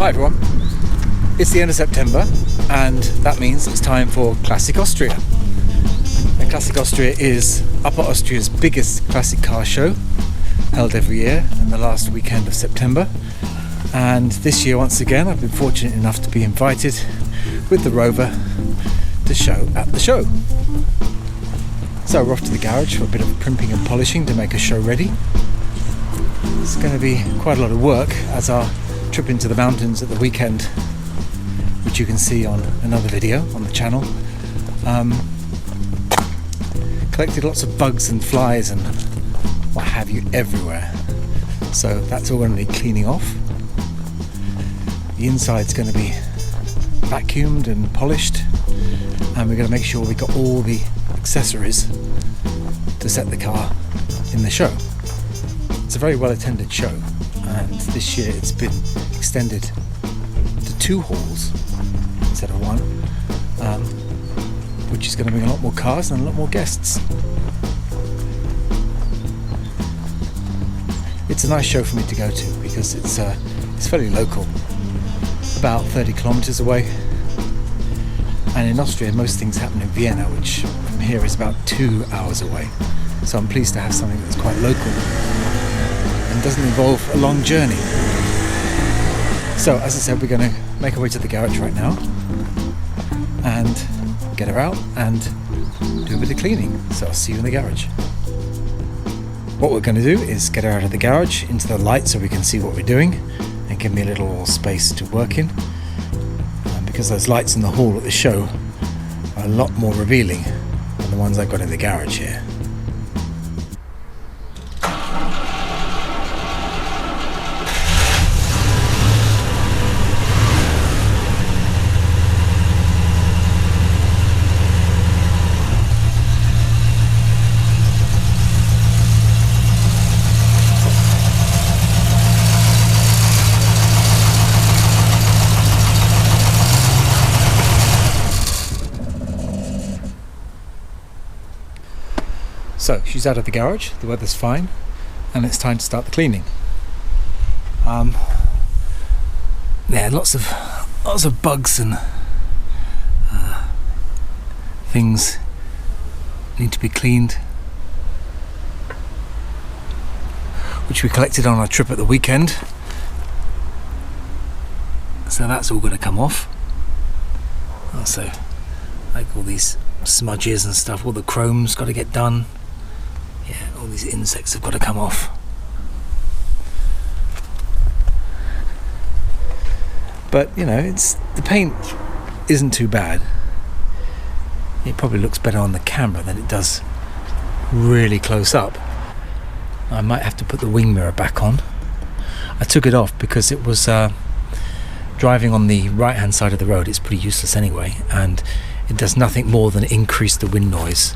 Hi everyone, it's the end of September and that means it's time for Classic Austria. And Classic Austria is Upper Austria's biggest classic car show, held every year in the last weekend of September. And this year, once again, I've been fortunate enough to be invited with the Rover to show at the show. So we're off to the garage for a bit of primping and polishing to make a show ready. It's going to be quite a lot of work as our trip into the mountains at the weekend, which you can see on another video on the channel. Collected lots of bugs and flies and what have you everywhere. So that's all going to need cleaning off. The inside's going to be vacuumed and polished, and we're going to make sure we got all the accessories to set the car in the show. It's a very well attended show, and this year it's been extended to 2 halls instead of 1, which is going to bring a lot more cars and a lot more guests. It's a nice show for me to go to because it's fairly local, about 30 kilometers away, and in Austria most things happen in Vienna, which from here is about 2 hours away. So I'm pleased to have something that's quite local and doesn't involve a long journey. So as I said, we're going to make our way to the garage right now and get her out and do a bit of cleaning. So I'll see you in the garage. What we're going to do is get her out of the garage into the light so we can see what we're doing and give me a little space to work in. And because those lights in the hall at the show are a lot more revealing than the ones I've got in the garage here. So she's out of the garage, the weather's fine, and it's time to start the cleaning. Yeah, lots of bugs and things need to be cleaned, which we collected on our trip at the weekend. So that's all going to come off. Also, like all these smudges and stuff, all the chrome's got to get done. Yeah, all these insects have got to come off. But you know, the paint isn't too bad. It probably looks better on the camera than it does really close up. I might have to put the wing mirror back on. I took it off because it was driving on the right hand side of the road. It's pretty useless anyway, and it does nothing more than increase the wind noise.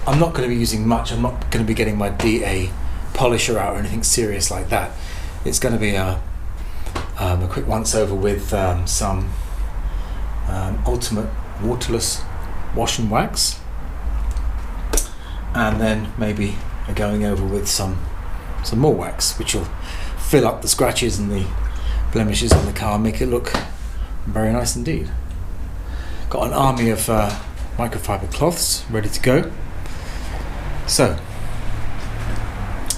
I'm not going to be using much. I'm not going to be getting my DA polisher out or anything serious like that. It's going to be a quick once over with some ultimate waterless wash and wax, and then maybe a going over with some more wax, which will fill up the scratches and the blemishes on the car and make it look very nice indeed. Got an army of microfiber cloths ready to go. So,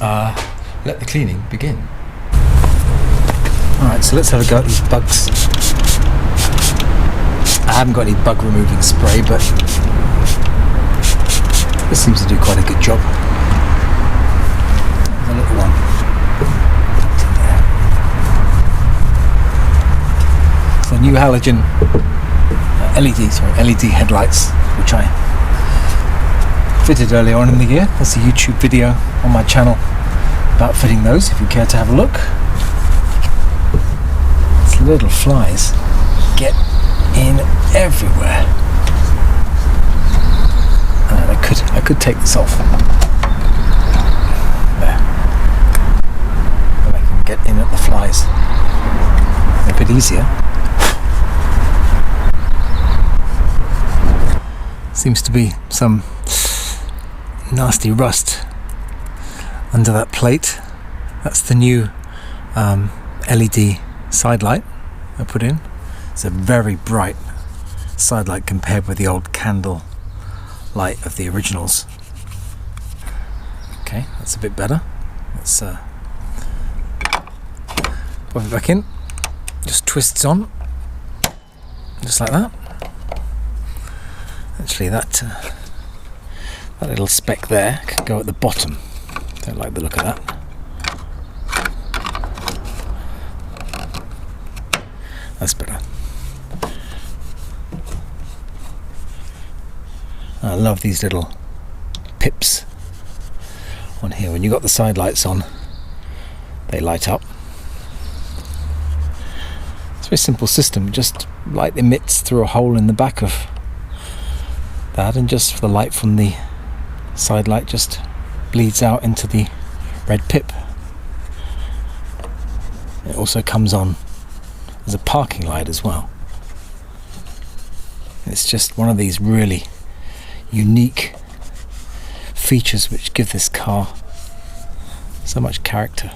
let the cleaning begin. Alright, so let's have a go at these bugs. I haven't got any bug removing spray, but this seems to do quite a good job. There's a little one. So new halogen LED headlights, which I fitted earlier on in the year. There's a YouTube video on my channel about fitting those if you care to have a look. These little flies get in everywhere. And I could take this off. There. And I can get in at the flies a bit easier. Seems to be some nasty rust under that plate. That's the new LED side light I put in. It's a very bright side light compared with the old candle light of the originals. Okay, that's a bit better. Let's pop it back in. Just twists on, just like that. Actually, that little speck there can go at the bottom. Don't like the look of that. That's better. I love these little pips on here. When you've got the side lights on, they light up. It's a very simple system. Just light emits through a hole in the back of that, and just the light from the side light just bleeds out into the red pip. It also comes on as a parking light as well. It's just one of these really unique features which give this car so much character.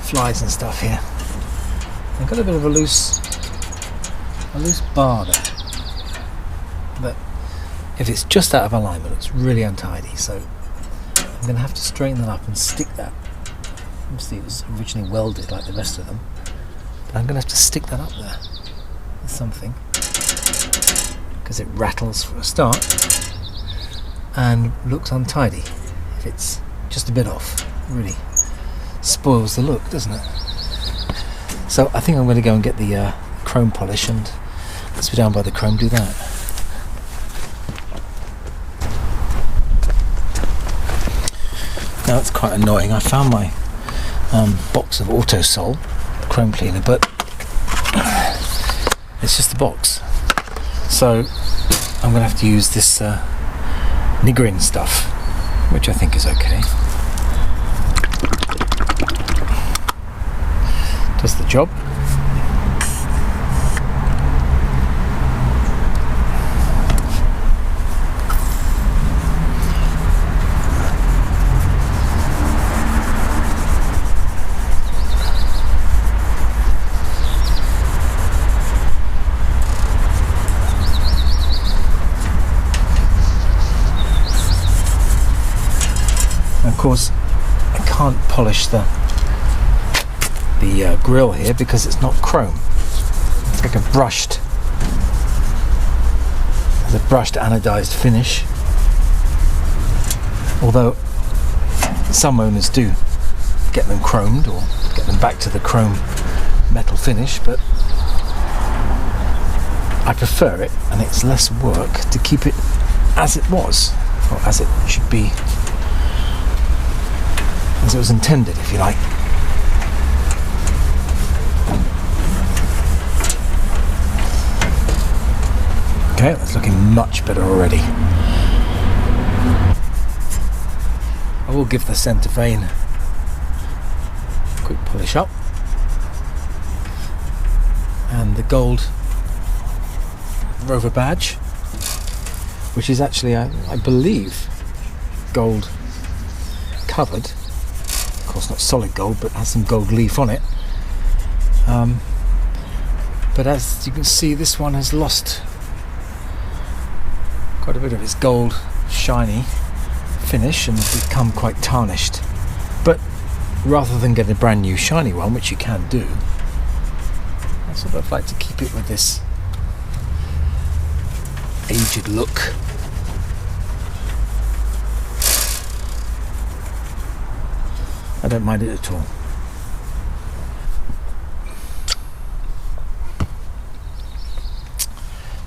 Flies and stuff here. I've got a bit of a loose bar there, but if it's just out of alignment, it's really untidy, so I'm going to have to straighten that up and stick that. Obviously it was originally welded like the rest of them, but I'm going to have to stick that up there with something, because it rattles for a start and looks untidy. If it's just a bit off, it really spoils the look, doesn't it? So I think I'm going to go and get the chrome polish, and let's be down by the chrome, do that. Now it's quite annoying. I found my box of Autosol chrome cleaner, but it's just a box. So I'm going to have to use this Nigrin stuff, which I think is okay. Does the job. Of course, I can't polish the grill here because it's not chrome. It's like a brushed anodized finish. Although some owners do get them chromed or get them back to the chrome metal finish, but I prefer it, and it's less work to keep it as it was, or as it should be, as it was intended, if you like. Okay, that's looking much better already. I will give the centre vane a quick polish up, and the gold Rover badge, which is actually, I believe, gold covered. Of course, not solid gold, but has some gold leaf on it. But as you can see, this one has lost quite a bit of its gold shiny finish and become quite tarnished. But rather than get a brand new shiny one, which you can do, I sort of like to keep it with this aged look. I don't mind it at all.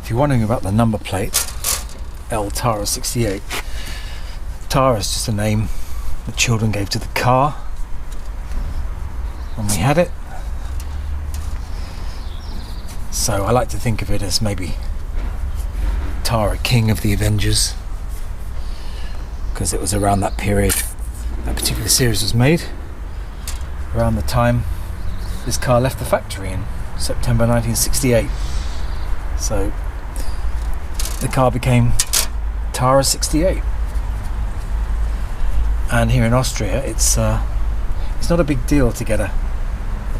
If you're wondering about the number plate, L Tara 68. Tara is just a name the children gave to the car when we had it. So I like to think of it as maybe Tara, King of the Avengers, because it was around that period that particular series was made, around the time this car left the factory in September 1968. So the car became Tara 68, and here in Austria it's not a big deal to get a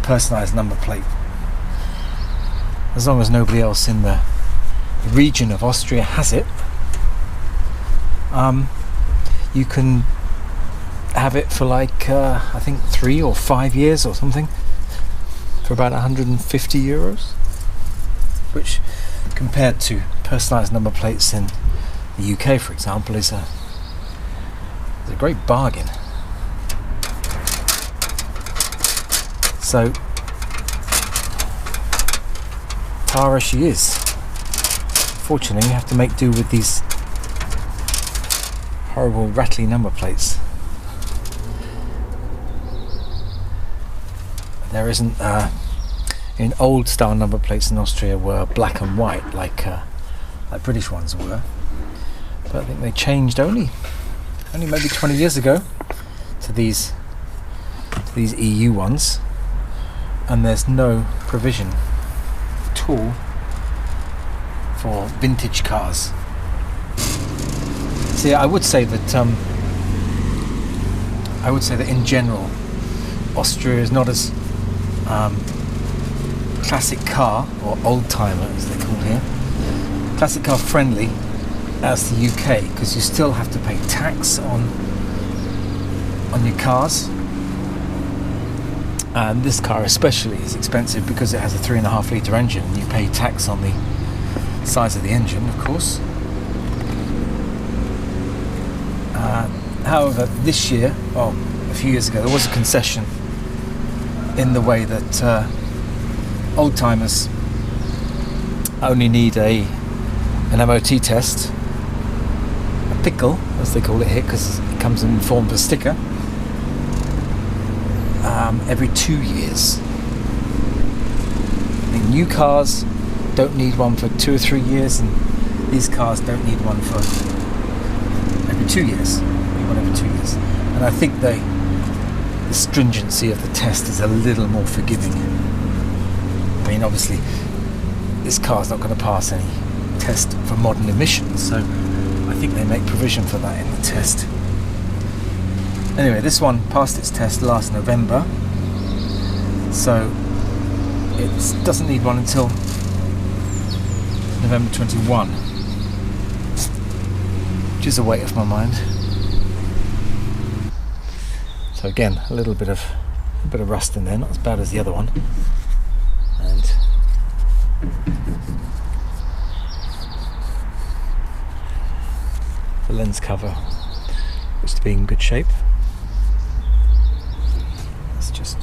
the personalised number plate. As long as nobody else in the region of Austria has it, you can have it for like I think 3 or 5 years or something, for about 150 euros, which compared to personalised number plates in the UK, for example, is a great bargain. So Tara she is. Fortunately, you have to make do with these horrible rattly number plates. There isn't in old style number plates in Austria were black and white like British ones were, but I think they changed only maybe 20 years ago to these EU ones, and there's no provision at all for vintage cars. See, I would say that in general Austria is not as classic car, or old timer as they're called here, classic car friendly as the UK, because you still have to pay tax on your cars, and this car especially is expensive because it has a 3.5 litre engine, and you pay tax on the size of the engine, of course. However, this year, well, a few years ago, there was a concession in the way that old timers only need an MOT test, a pickle as they call it here, because it comes in the form of a sticker, every 2 years. I think new cars don't need one for 2 or 3 years, and these cars don't need one for every 2 years. Need one every 2 years, and I think the stringency of the test is a little more forgiving. I mean, obviously, this car's not going to pass any test for modern emissions, so I think they make provision for that in the test. Anyway, this one passed its test last November, so it doesn't need one until November 21, which is a weight off my mind. So again, a bit of rust in there, not as bad as the other one. And the lens cover looks to be in good shape. Let's just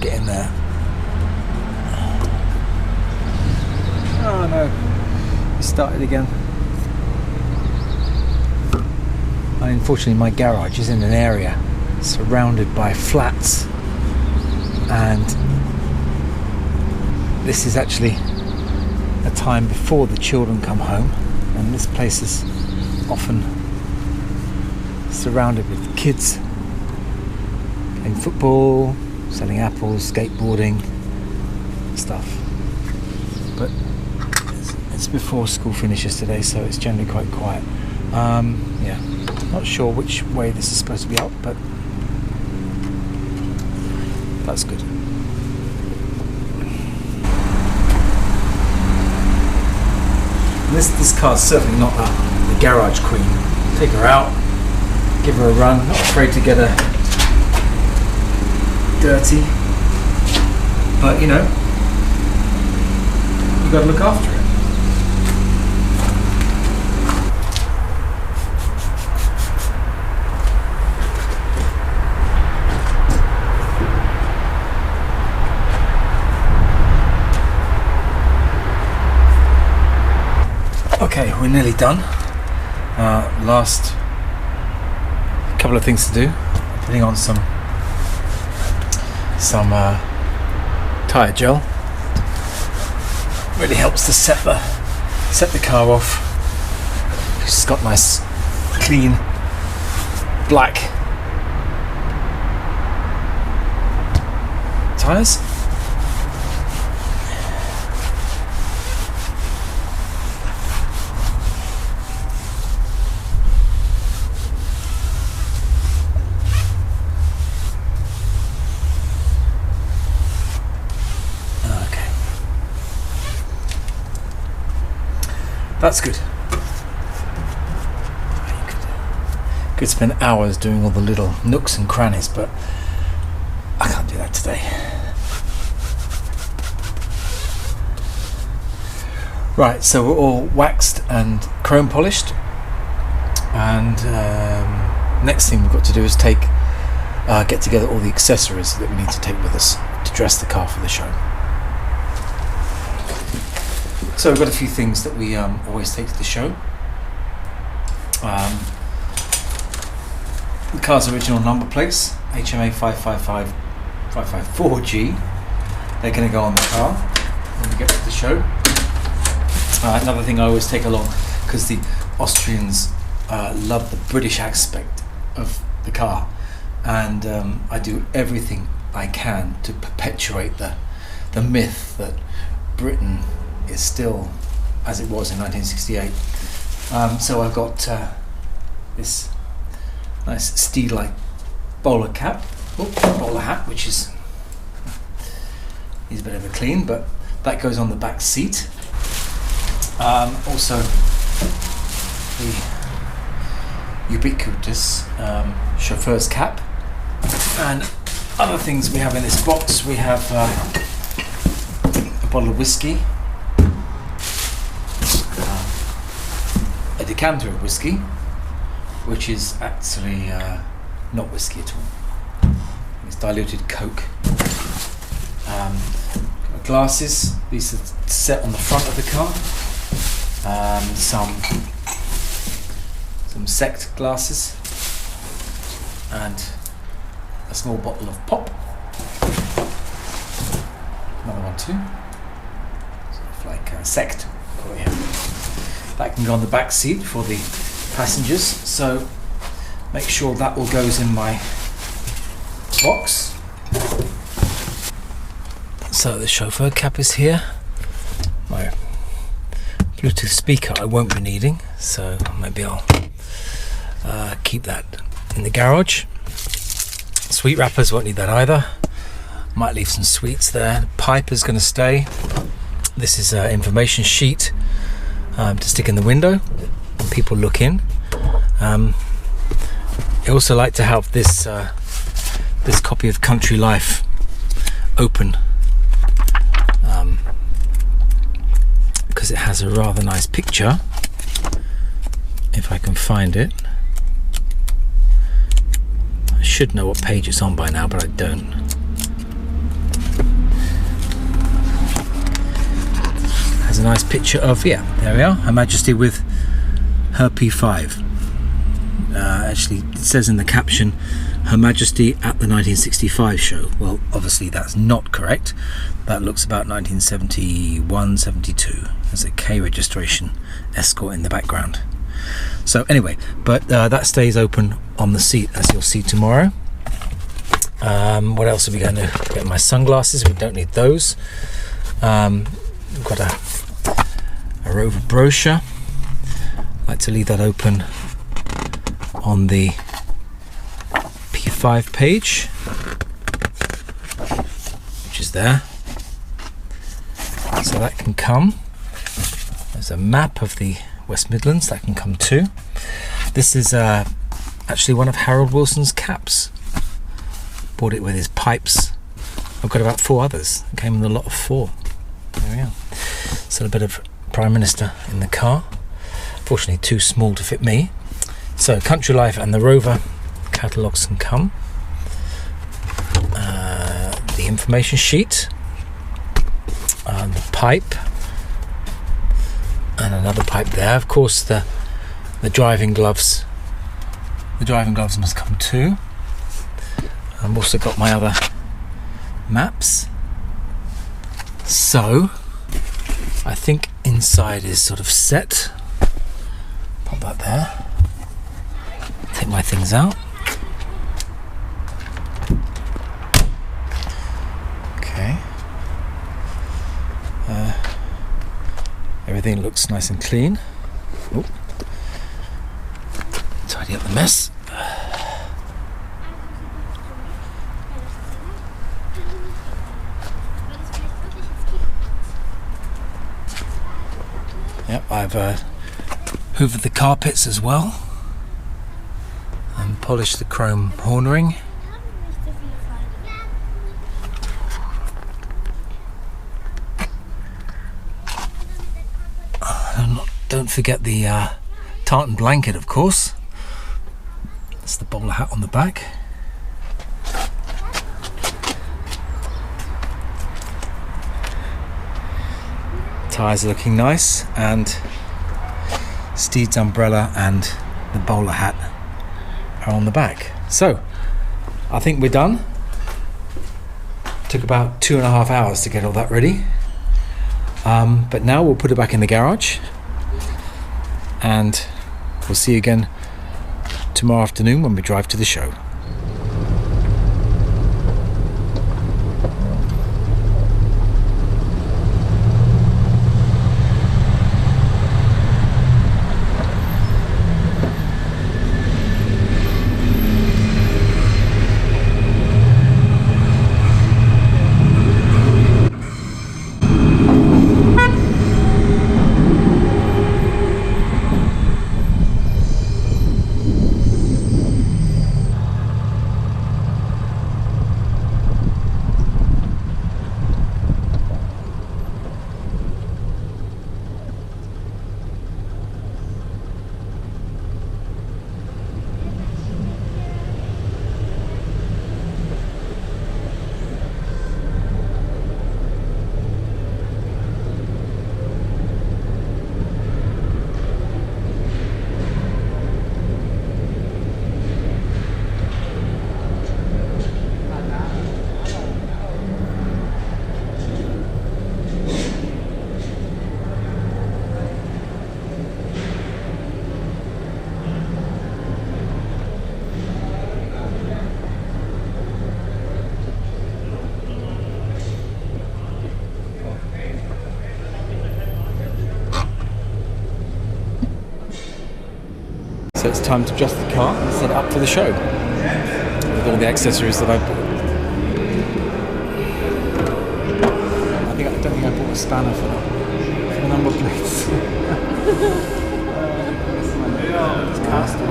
get in there. Oh no, it started again. Unfortunately, my garage is in an area surrounded by flats, and this is actually a time before the children come home, and this place is often surrounded with kids playing football, selling apples, skateboarding stuff. But it's before school finishes today, so it's generally quite quiet. Yeah, not sure which way this is supposed to be up, but that's good. And this car's certainly not the garage queen. Take her out, give her a run, not afraid to get her dirty, but you know, you got to look after it. Okay, we're nearly done. Last couple of things to do. Putting on some tyre gel. Really helps to set the car off. It's got nice, clean, black tyres. That's good. You could spend hours doing all the little nooks and crannies, but I can't do that today. Right, so we're all waxed and chrome polished, and next thing we've got to do is get together all the accessories that we need to take with us to dress the car for the show. So we've got a few things that we always take to the show. The car's original number plates, HMA 554G. They're going to go on the car when we get to the show. Another thing I always take along, because the Austrians love the British aspect of the car, and I do everything I can to perpetuate the myth that Britain is still as it was in 1968. So I've got this nice steelite bowler hat, which is needs a bit of a clean, but that goes on the back seat. Also the ubiquitous chauffeur's cap, and other things we have in this box. We have a bottle of whiskey, a decanter of whiskey, which is actually not whiskey at all. It's diluted Coke. Glasses, these are set on the front of the car. Some sect glasses, and a small bottle of pop. Another one too. Sort of like sect, call it here. That can go on the back seat for the passengers, so make sure that all goes in my box. So the chauffeur cap is here. My Bluetooth speaker I won't be needing, so maybe I'll keep that in the garage. Sweet wrappers, won't need that either. Might leave some sweets there. The pipe is going to stay. This is an information sheet to stick in the window when people look in. I also like to have this this copy of Country Life open, because it has a rather nice picture, if I can find it. I should know what page it's on by now, but I don't. Has a nice picture of, yeah, there we are, Her Majesty with her P5. Actually, it says in the caption, Her Majesty at the 1965 show. Well, obviously that's not correct. That looks about 1971, 72. There's a K registration Escort in the background. So anyway, but that stays open on the seat, as you'll see tomorrow. What else are we going to get? My sunglasses, we don't need those. We've got a Rover brochure. I'd like to leave that open on the P5 page, which is there. So that can come. There's a map of the West Midlands, that can come too. This is actually one of Harold Wilson's caps. Bought it with his pipes. I've got about 4 others. It came in a lot of 4. There we are. So a bit of Prime Minister in the car. Fortunately too small to fit me. So Country Life and the Rover catalogues can come. The information sheet, the pipe, and another pipe there. Of course, the driving gloves. The driving gloves must come too. I've also got my other maps. So I think inside is sort of set. Pop that there. Take my things out. Okay. Everything looks nice and clean. Oh. Tidy up the mess. Yep, I've hoovered the carpets as well and polished the chrome horn ring. Don't forget the tartan blanket, of course. That's the bowler hat on the back. Tyres are looking nice, and Steed's umbrella and the bowler hat are on the back. So I think we're done. Took about 2.5 hours to get all that ready, but now we'll put it back in the garage, and we'll see you again tomorrow afternoon when we drive to the show. So it's time to adjust the car and set it up for the show with all the accessories that I bought. I don't think I bought a spanner for the number plates. It's cast on.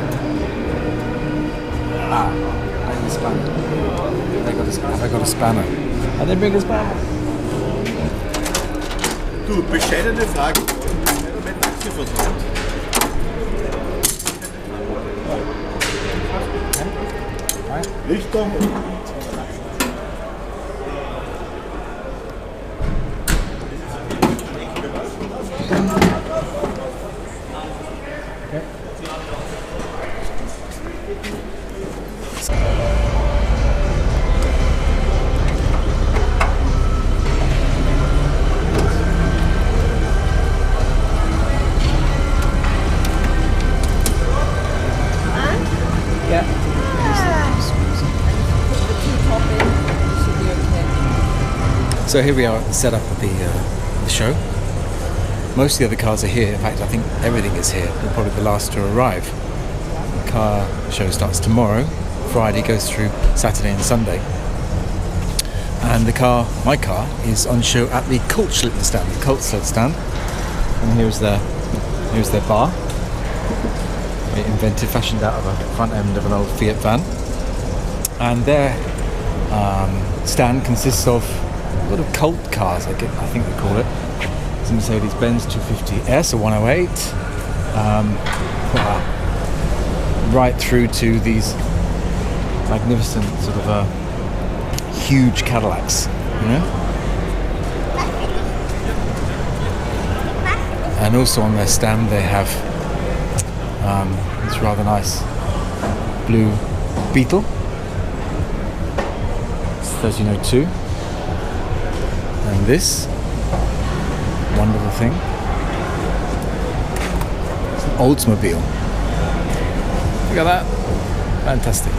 I need a spanner. Have I got a spanner? I didn't bring a spanner. Du, bescheidene Frage. Mit Aktienversorgung. Richtung. So here we are at the setup of the show. Most of the other cars are here. In fact, I think everything is here. We're probably the last to arrive. The car show starts tomorrow. Friday goes through Saturday and Sunday. And the car, my car, is on show at the Colt sled stand. And here's their bar. Very inventive, fashioned out of a front end of an old Fiat van. And their stand consists of a lot of Colt cars, I think they call it. It's a Mercedes-Benz 250S, a 108, right through to these magnificent sort of huge Cadillacs, you know. And also on their stand they have this rather nice blue Beetle. It's 1302. And this wonderful thing, it's an Oldsmobile. Look at that, fantastic.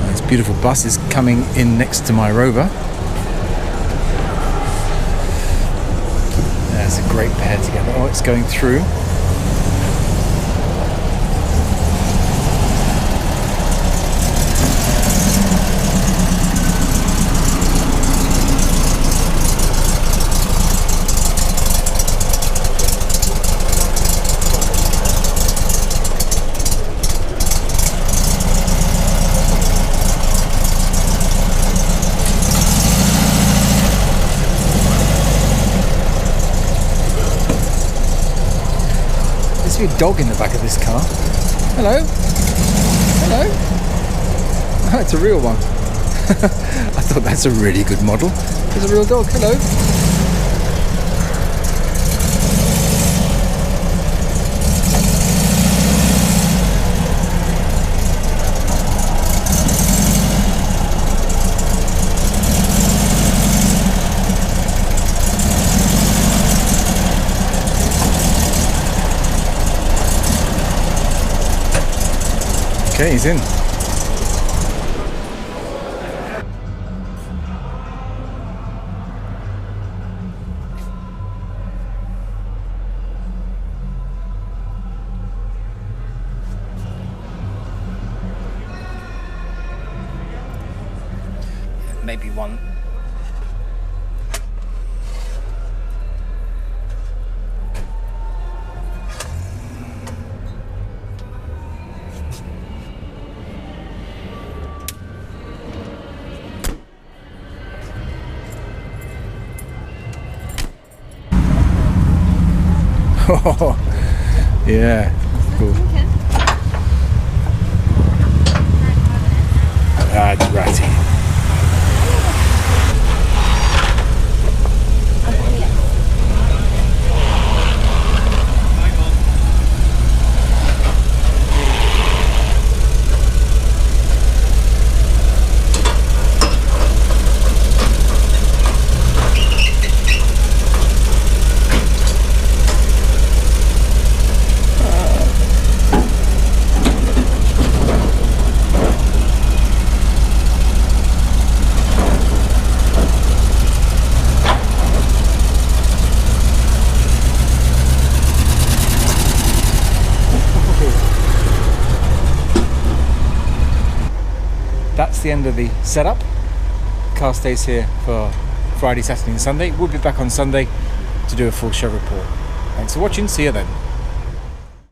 And this beautiful bus is coming in next to my Rover. There's a great pair together. Oh, it's going through. actually a dog in the back of this car. Hello? Hello? Oh, it's a real one. I thought that's a really good model. There's a real dog. Hello? Okay, he's in. Maybe one. Oh, yeah, cool. That's ratty. That's the end of the setup. Car stays here for Friday, Saturday and Sunday. We'll be back on Sunday to do a full show report. Thanks for watching, see you then.